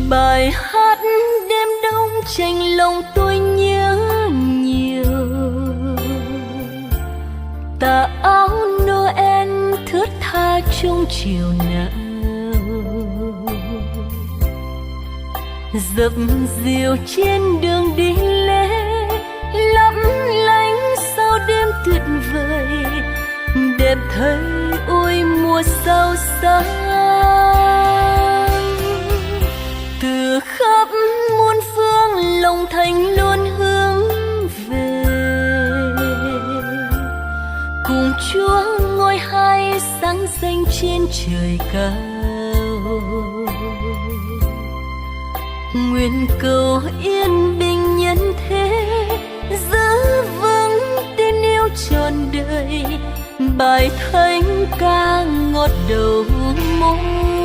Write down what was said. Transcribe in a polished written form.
Bài hát đêm đông tranh lòng tôi nhớ nhiều. Tà áo Noel thướt tha trong chiều nào, dập dìu trên đường đi lễ, lấp lánh sau đêm tuyệt vời. Đẹp thấy ôi mùa sao sáng, từ khắp muôn phương lòng thành luôn hướng về, cùng Chúa ngôi hai sáng danh trên trời cao. Nguyện cầu yên bình nhân thế, giữ vững tin yêu trọn đời. Bài thánh ca ngọt đầu môi.